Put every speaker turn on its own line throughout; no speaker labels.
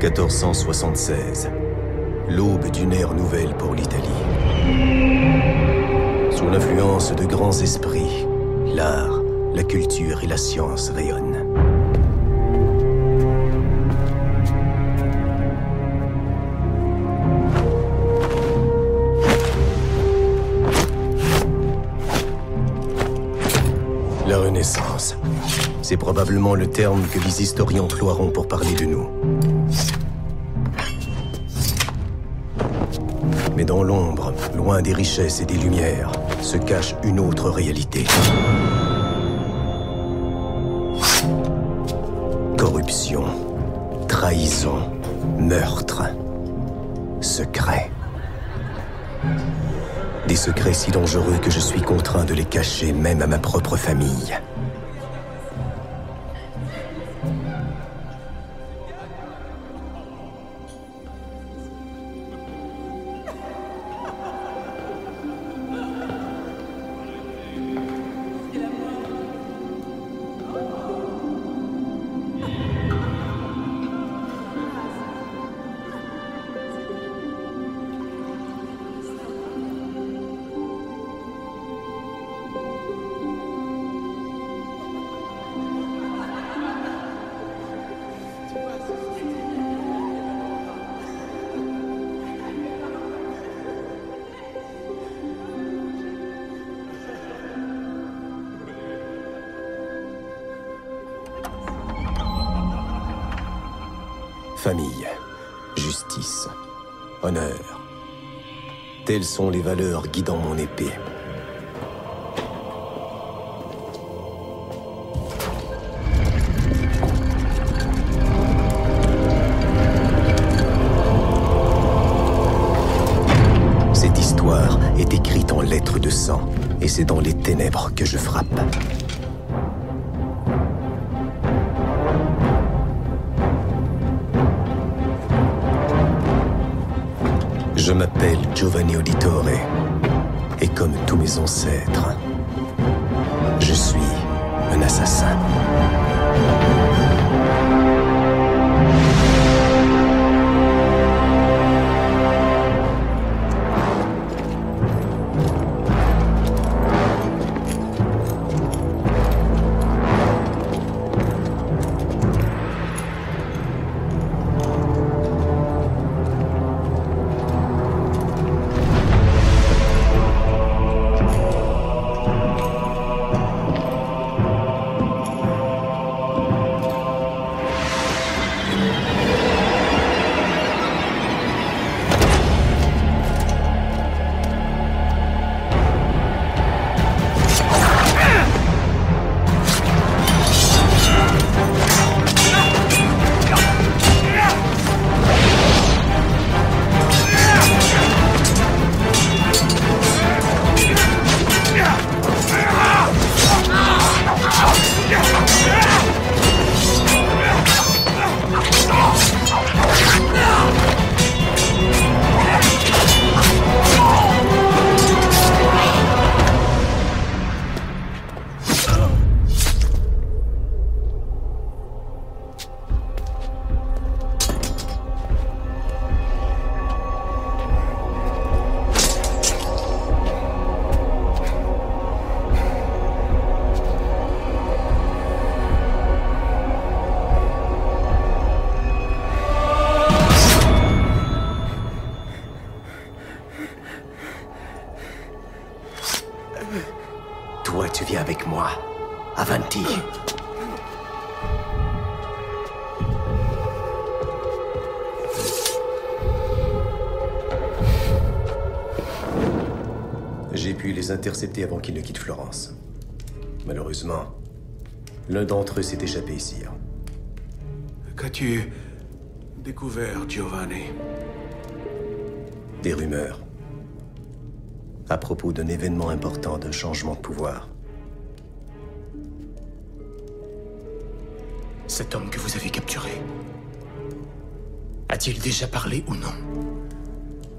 1476. L'aube d'une ère nouvelle pour l'Italie. Sous l'influence de grands esprits, l'art, la culture et la science rayonnent. La Renaissance. C'est probablement le terme que les historiens emploieront pour parler de nous. Mais dans l'ombre, loin des richesses et des lumières, se cache une autre réalité. Corruption, trahison, meurtre, secrets. Des secrets si dangereux que je suis contraint de les cacher même à ma propre famille. Famille, justice, honneur. Telles sont les valeurs guidant mon épée. Cette histoire est écrite en lettres de sang, et c'est dans les ténèbres que je frappe. Je m'appelle Giovanni Auditore, et comme tous mes ancêtres, je suis un assassin. Toi, tu viens avec moi. Avanti. J'ai pu les intercepter avant qu'ils ne quittent Florence. Malheureusement, l'un d'entre eux s'est échappé ici.
Qu'as-tu découvert, Giovanni?
Des rumeurs. À propos d'un événement important, d'un changement de pouvoir.
Cet homme que vous avez capturé, a-t-il déjà parlé ou non?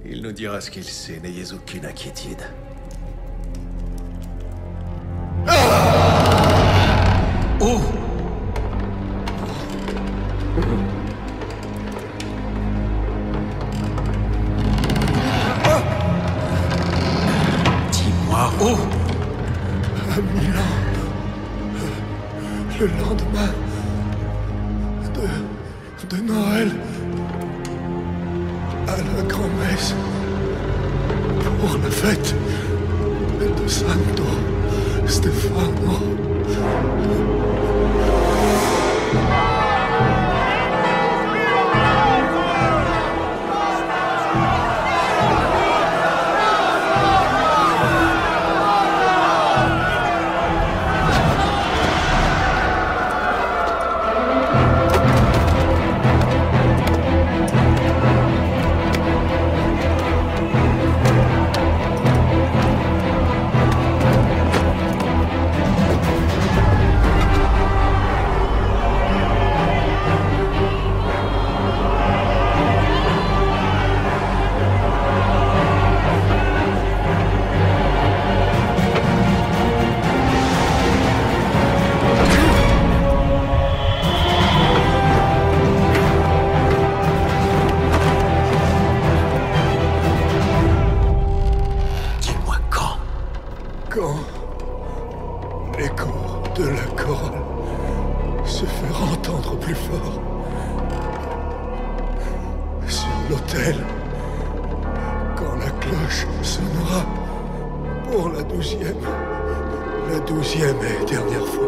Il nous dira ce qu'il sait, n'ayez aucune inquiétude.
Oh!
à Milan, le lendemain de Noël, à la grand-messe, pour la fête de Santo Stefano. Quand l'écho de la chorale se fera entendre plus fort sur l'autel, quand la cloche sonnera pour la 12e et dernière fois.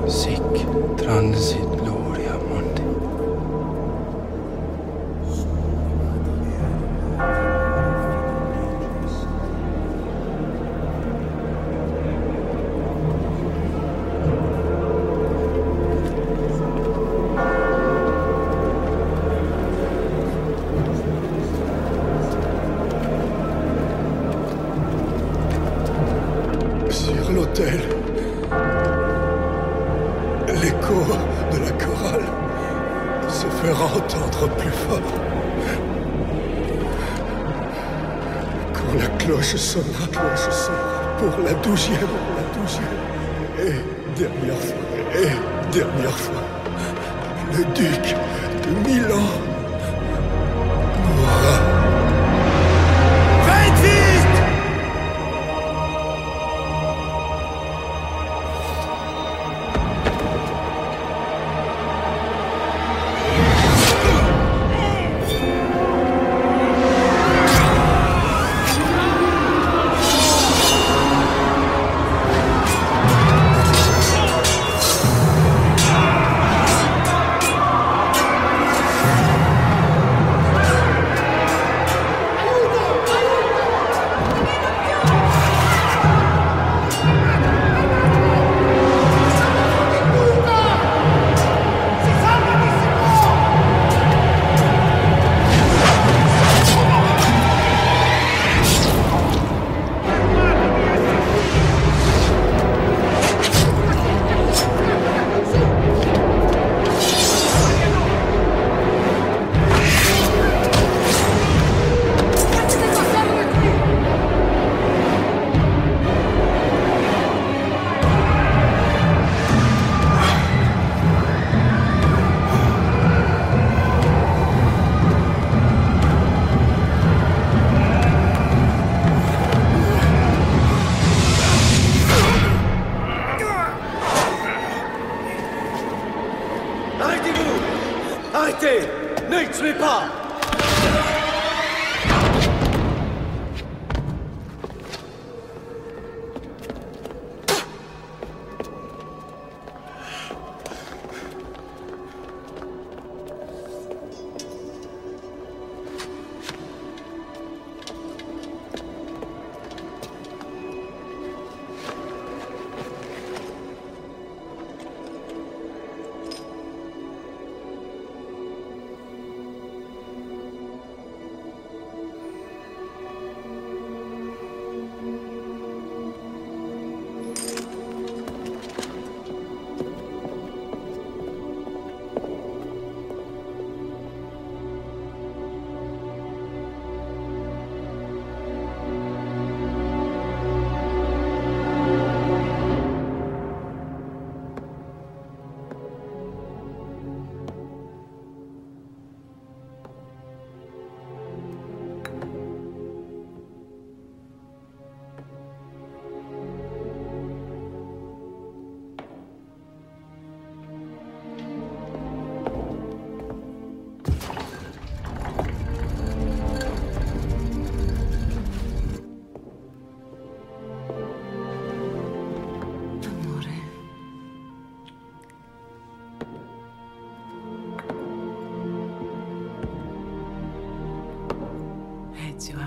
Sic transit gloria mundi.
Sur l'autel, l'écho de la chorale se fera entendre plus fort. Quand la cloche sonnera pour la 12e et dernière fois, le duc de Milan mourra.
Faites vite!
Arrêtez-vous! Arrêtez! Ne le tuez pas!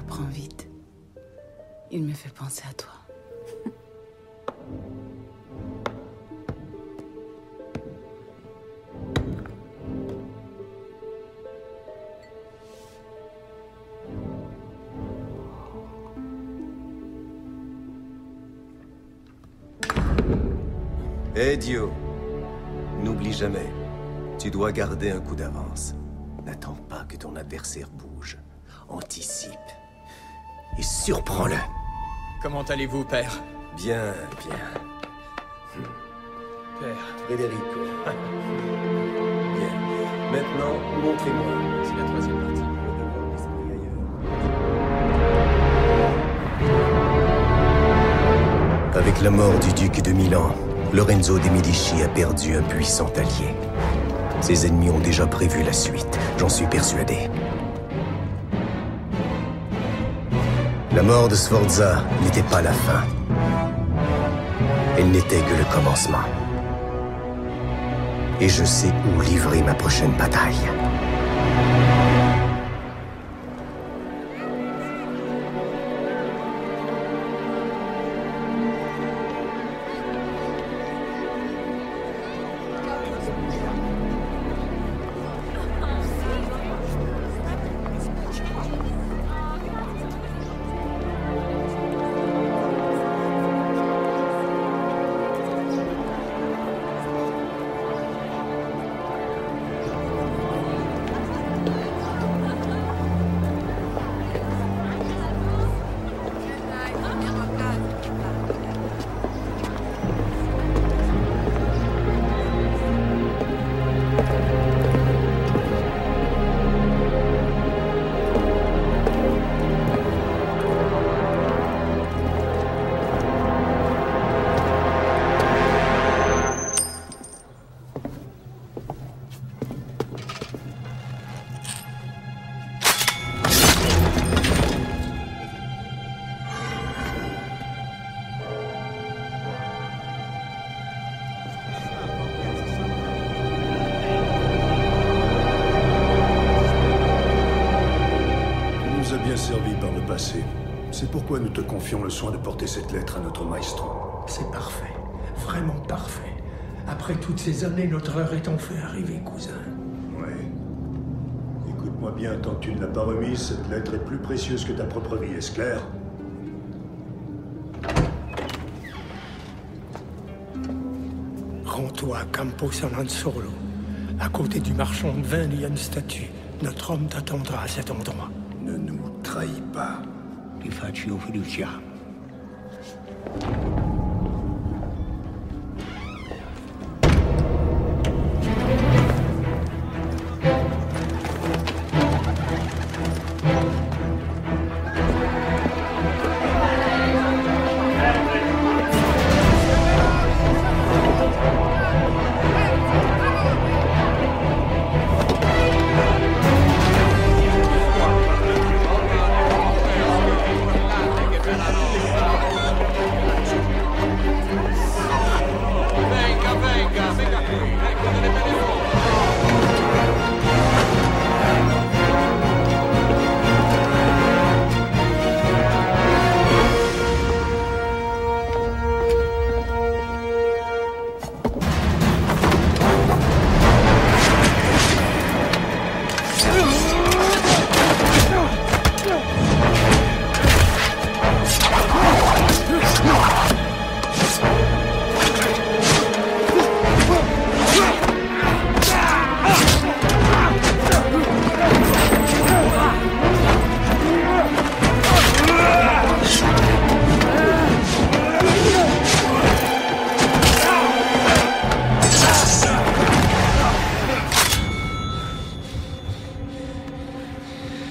apprend vite. Il me fait penser à toi.
Hey Dio, n'oublie jamais, tu dois garder un coup d'avance. N'attends pas que ton adversaire bouge. Anticipe. Et surprends-le.
Comment allez-vous, père?
Bien, bien.
Père,
Federico. Bien. Maintenant, montrez-moi.
c'est la troisième partie.
Avec la mort du duc de Milan, Lorenzo de Medici a perdu un puissant allié. Ses ennemis ont déjà prévu la suite, j'en suis persuadé. La mort de Sforza n'était pas la fin. Elle n'était que le commencement. Et je sais où livrer ma prochaine bataille.
Servi par le passé. C'est pourquoi nous te confions le soin de porter cette lettre à notre maestro.
C'est parfait. Vraiment parfait. Après toutes ces années, notre heure est enfin arrivée, cousin.
Ouais. Écoute-moi bien, tant que tu ne l'as pas remise, cette lettre est plus précieuse que ta propre vie, est-ce clair?
Rends-toi à Campo Sanansolo. À côté du marchand de vin, il y a une statue. Notre homme t'attendra à cet endroit.
Ne nous trahis pas.
Ti faccio fiducia.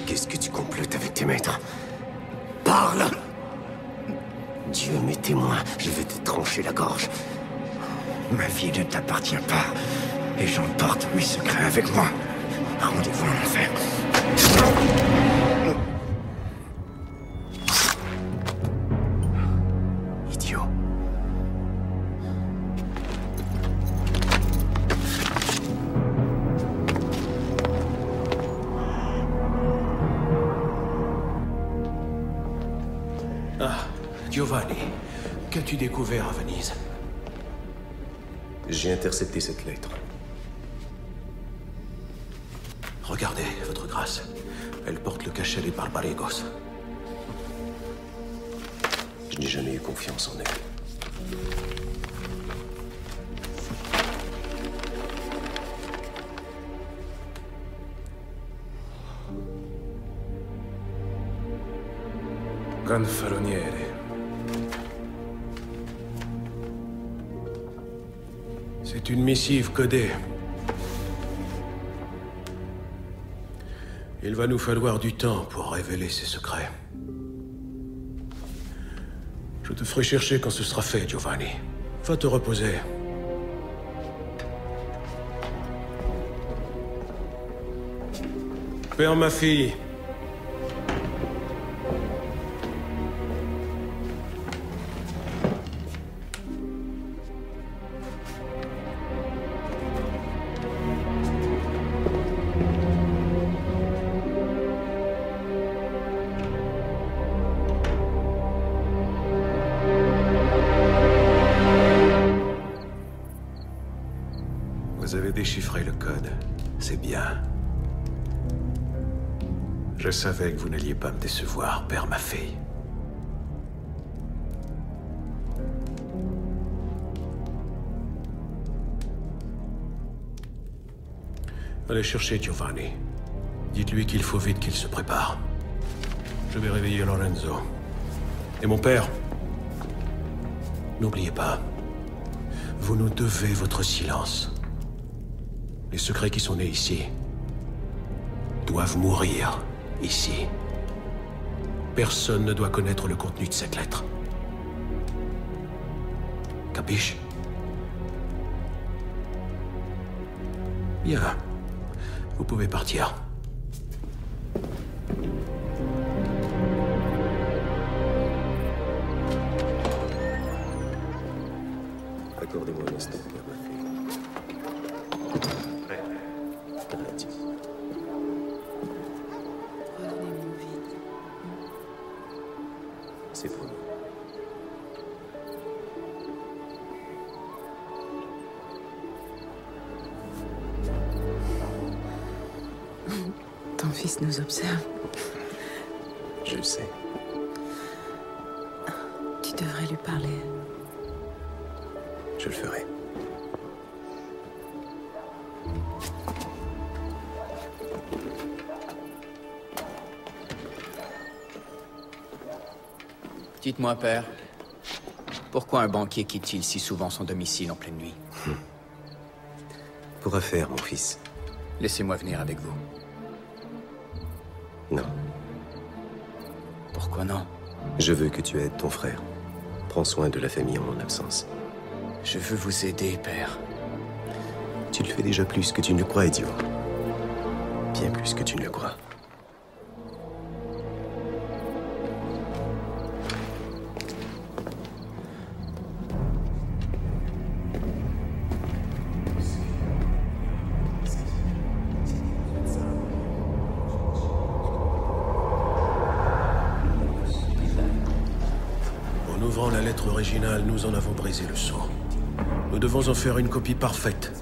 Qu'est-ce que tu complotes avec tes maîtres? Parle! Dieu m'est témoin, je vais te trancher la gorge.
Ma vie ne t'appartient pas. Et j'emporte mes secrets avec moi. Rendez-vous en enfer.
Idiot.
Giovanni, qu'as-tu découvert à Venise?
J'ai intercepté cette lettre.
Regardez, votre grâce. Elle porte le cachet des Barbarigos.
Je n'ai jamais eu confiance en elle.
Ganfaroniere.
C'est une missive codée. Il va nous falloir du temps pour révéler ses secrets. Je te ferai chercher quand ce sera fait, Giovanni. Va te reposer. Père, ma fille. Vous avez déchiffré le code. C'est bien. Je savais que vous n'alliez pas me décevoir, père, ma fille. Allez chercher Giovanni. Dites-lui qu'il faut vite qu'il se prépare. Je vais réveiller Lorenzo. Et mon père, n'oubliez pas, vous nous devez votre silence. Les secrets qui sont nés ici doivent mourir ici. Personne ne doit connaître le contenu de cette lettre. Capiche? Bien. Vous pouvez partir.
Accordez-moi un instant, père, ma fille. Relatif.
Revenez-moi vite.
C'est promis.
Ton fils nous observe.
Je le sais.
Tu devrais lui parler.
Je le ferai.
Dites-moi, père, pourquoi un banquier quitte-t-il si souvent son domicile en pleine nuit?
Pour affaire, mon fils.
Laissez-moi venir avec vous.
Non.
Pourquoi non?
Je veux que tu aides ton frère. Prends soin de la famille en mon absence.
Je veux vous aider, père.
Tu le fais déjà plus que tu ne le crois, idiot. Bien plus que tu ne le crois.
En ouvrant la lettre originale, nous en avons brisé le sceau. Nous devons en faire une copie parfaite.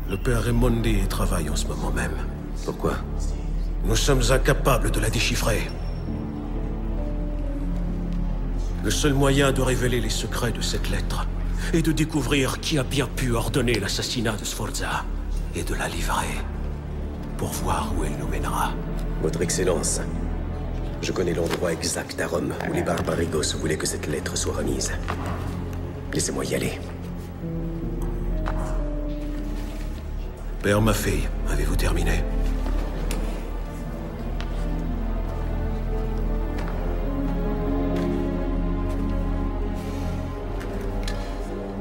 Le père Raimondi y travaille en ce moment même.
Pourquoi?
Nous sommes incapables de la déchiffrer. Le seul moyen de révéler les secrets de cette lettre est de découvrir qui a bien pu ordonner l'assassinat de Sforza et de la livrer pour voir où elle nous mènera.
Votre Excellence, je connais l'endroit exact à Rome où les Barbarigos voulaient que cette lettre soit remise. Laissez-moi y aller.
Père, ma fille, avez-vous terminé?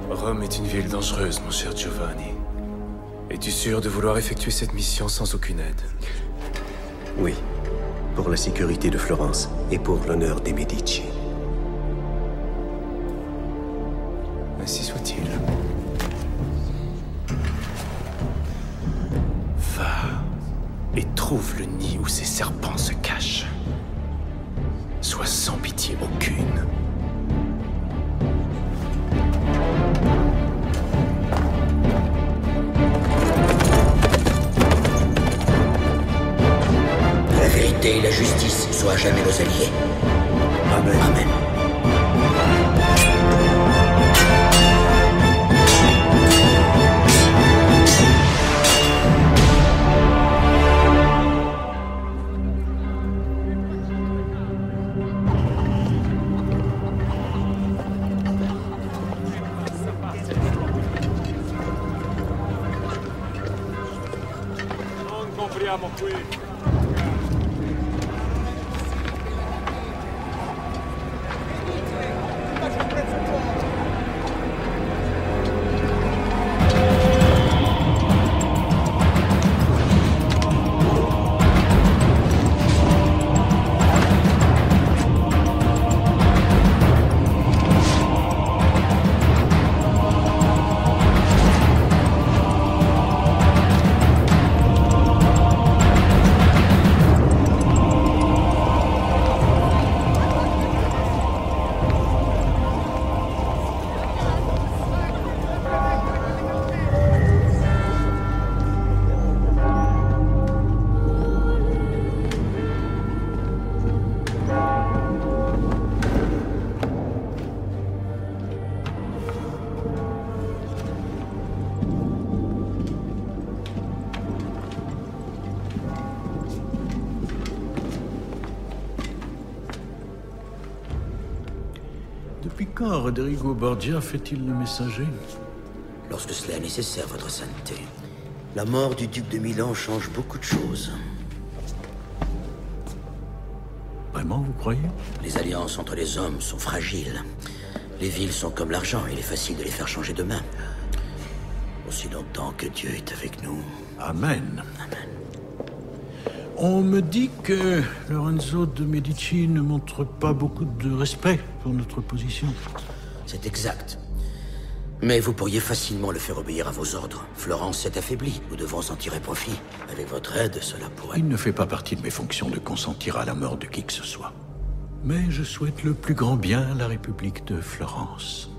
Rome est une ville dangereuse, mon cher Giovanni. Es-tu sûr de vouloir effectuer cette mission sans aucune aide?
Oui, pour la sécurité de Florence et pour l'honneur des Medici.
Ainsi soit-il. Va et trouve le nid où ces serpents se cachent. Sois sans pitié aucune.
l'humanité et la justice soient à jamais nos alliés.
Amen.
Amen.
Depuis quand Rodrigo Borgia fait-il le messager?
Lorsque cela est nécessaire, votre sainteté. La mort du duc de Milan change beaucoup de choses.
Vraiment, vous croyez?
Les alliances entre les hommes sont fragiles. Les villes sont comme l'argent, il est facile de les faire changer de main. Aussi longtemps que Dieu est avec nous.
Amen.
Amen.
On me dit que Lorenzo de Medici ne montre pas beaucoup de respect pour notre position.
C'est exact. Mais vous pourriez facilement le faire obéir à vos ordres. Florence s'est affaiblie. Nous devons en tirer profit. Avec votre aide, cela pourrait...
Il ne fait pas partie de mes fonctions de consentir à la mort de qui que ce soit. Mais je souhaite le plus grand bien à la République de Florence.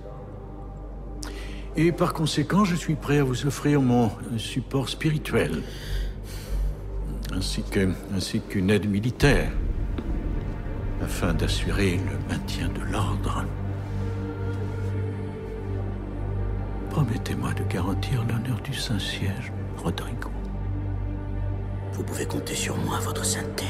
Et par conséquent, je suis prêt à vous offrir mon support spirituel. Ainsi qu'une aide militaire. Afin d'assurer le maintien de l'ordre. Promettez-moi de garantir l'honneur du Saint-Siège, Rodrigo.
Vous pouvez compter sur moi, votre sainteté.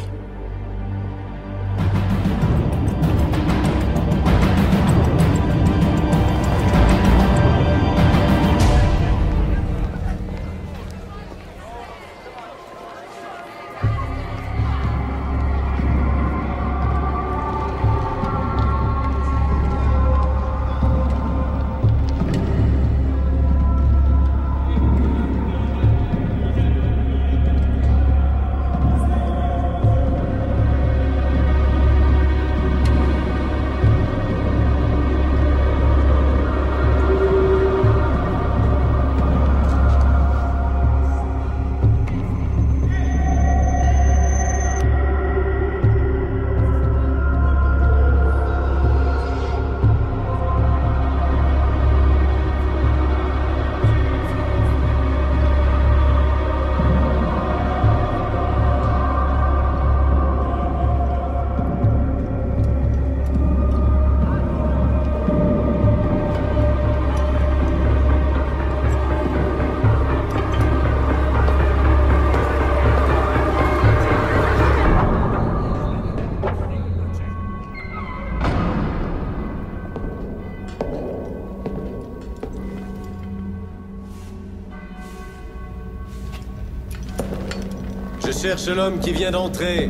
Je cherche l'homme qui vient d'entrer.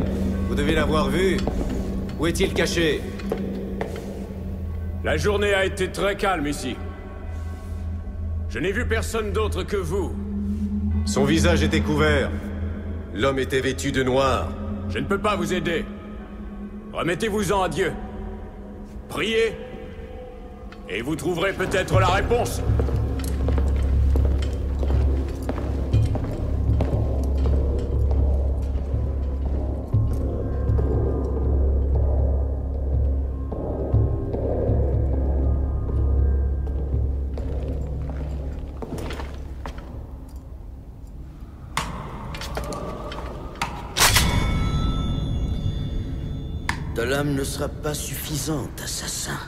Vous devez l'avoir vu. Où est-il caché?
La journée a été très calme ici. Je n'ai vu personne d'autre que vous.
Son visage était couvert. L'homme était vêtu de noir.
Je ne peux pas vous aider. Remettez-vous-en à Dieu. Priez. Et vous trouverez peut-être la réponse.
lame ne sera pas suffisante, assassin.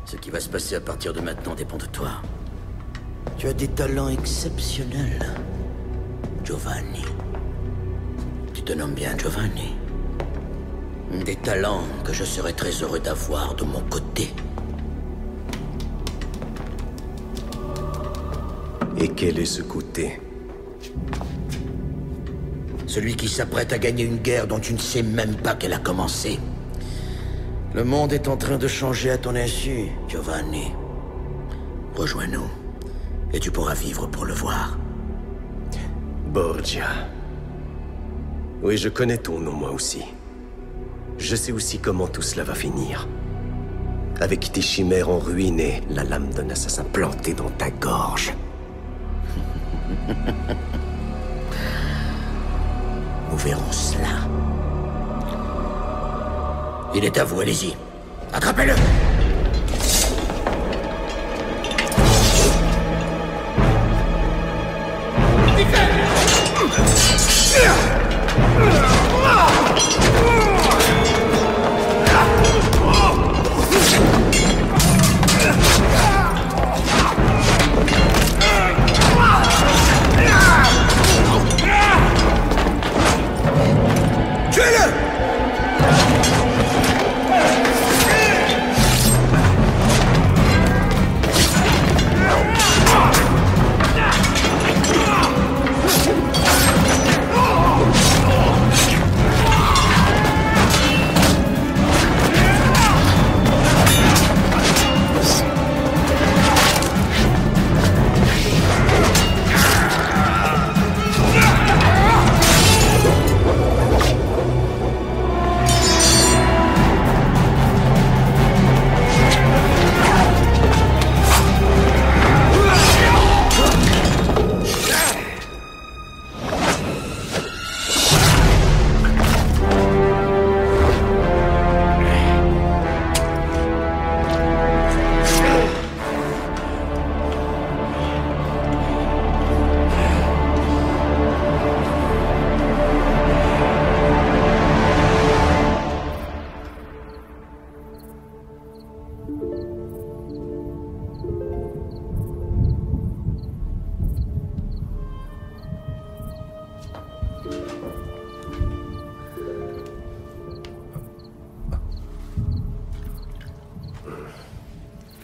Ce qui va se passer à partir de maintenant dépend de toi. Tu as des talents exceptionnels, Giovanni. Tu te nommes bien Giovanni. Des talents que je serais très heureux d'avoir de mon côté.
Et quel est ce côté?
Celui qui s'apprête à gagner une guerre dont tu ne sais même pas qu'elle a commencé. Le monde est en train de changer à ton insu, Giovanni. Rejoins-nous, et tu pourras vivre pour le voir.
Borgia. Oui, je connais ton nom, moi aussi. Je sais aussi comment tout cela va finir. Avec tes chimères en ruine et la lame d'un assassin plantée dans ta gorge.
Nous verrons cela. Il est à vous, allez-y. Attrapez-le!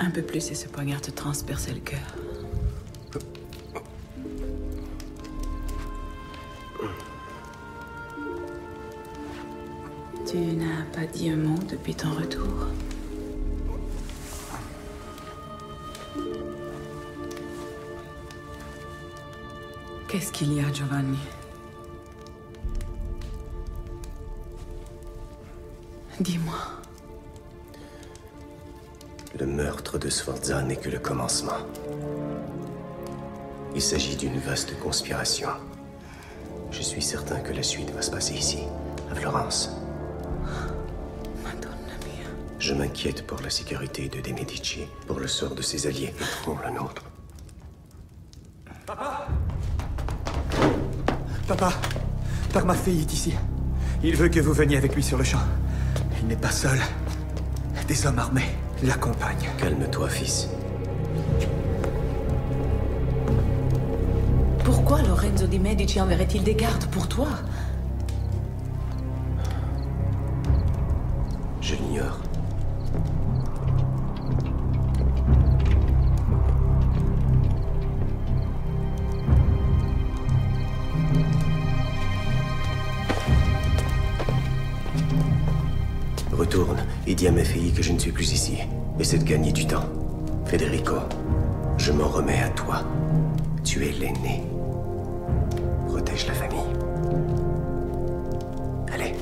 Un peu plus et ce poignard te transperçait le cœur. Tu n'as pas dit un mot depuis ton retour. Qu'est-ce qu'il y a, Giovanni? Dis-moi.
Le meurtre de Sforza n'est que le commencement. Il s'agit d'une vaste conspiration. Je suis certain que la suite va se passer ici, à Florence.
Madonna mia.
Je m'inquiète pour la sécurité de De Medici, pour le sort de ses alliés et pour le nôtre.
Papa! Papa, Père Maffei est ici. Il veut que vous veniez avec lui sur le champ. Il n'est pas seul. Des hommes armés l'accompagnent.
Calme-toi, fils.
Pourquoi Lorenzo di Medici enverrait-il des gardes pour toi?
Je l'ignore. Retourne et dis à mes filles que je ne suis plus ici. Essaie de gagner du temps. Federico, je m'en remets à toi. Tu es l'aîné. Protège la famille. Allez.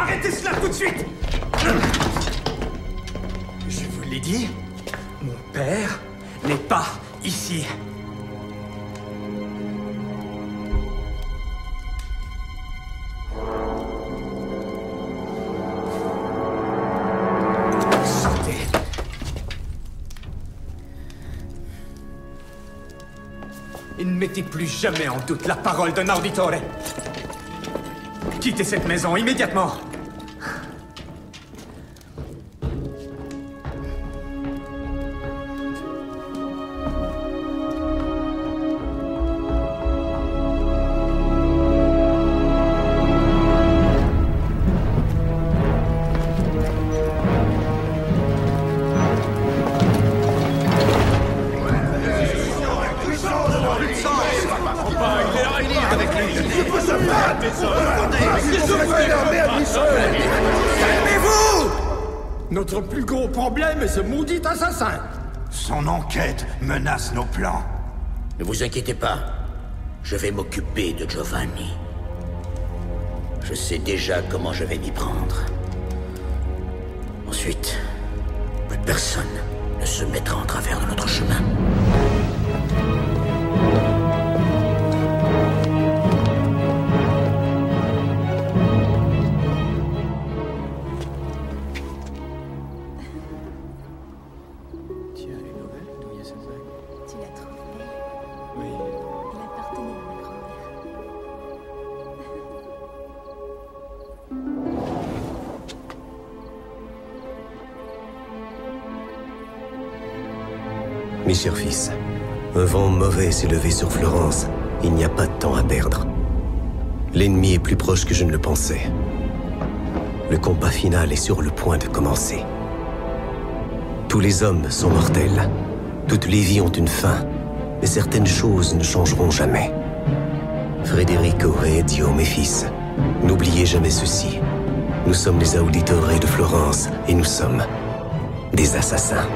Arrêtez cela tout de suite! Je vous l'ai dit, mon père n'est pas ici. Sortez. Et ne mettez plus jamais en doute la parole d'un auditore. Quittez cette maison immédiatement.
Calmez-vous! Notre plus gros problème est ce maudit assassin.
Son enquête menace nos plans.
Ne vous inquiétez pas. Je vais m'occuper de Giovanni. Je sais déjà comment je vais m'y prendre. Ensuite, plus personne ne se mettra en travers de notre chemin.
Mes chers fils, un vent mauvais s'est levé sur Florence. Il n'y a pas de temps à perdre. L'ennemi est plus proche que je ne le pensais. Le combat final est sur le point de commencer. Tous les hommes sont mortels. Toutes les vies ont une fin. Mais certaines choses ne changeront jamais. Federico et Ezio, mes fils, n'oubliez jamais ceci. Nous sommes les auditores de Florence et nous sommes des assassins.